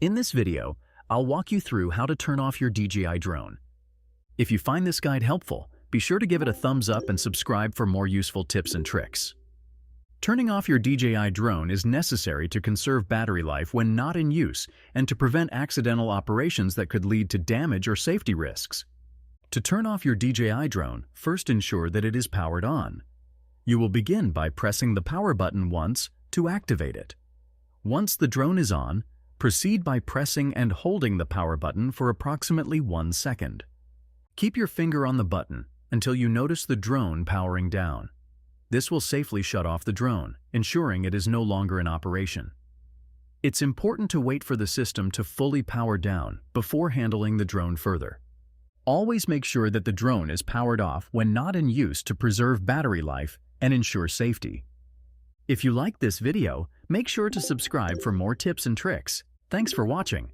In this video, I'll walk you through how to turn off your DJI drone. If you find this guide helpful, be sure to give it a thumbs up and subscribe for more useful tips and tricks. Turning off your DJI drone is necessary to conserve battery life when not in use and to prevent accidental operations that could lead to damage or safety risks. To turn off your DJI drone, first ensure that it is powered on. You will begin by pressing the power button once to activate it. Once the drone is on, proceed by pressing and holding the power button for approximately 1 second. Keep your finger on the button until you notice the drone powering down. This will safely shut off the drone, ensuring it is no longer in operation. It's important to wait for the system to fully power down before handling the drone further. Always make sure that the drone is powered off when not in use to preserve battery life and ensure safety. If you like this video, make sure to subscribe for more tips and tricks. Thanks for watching.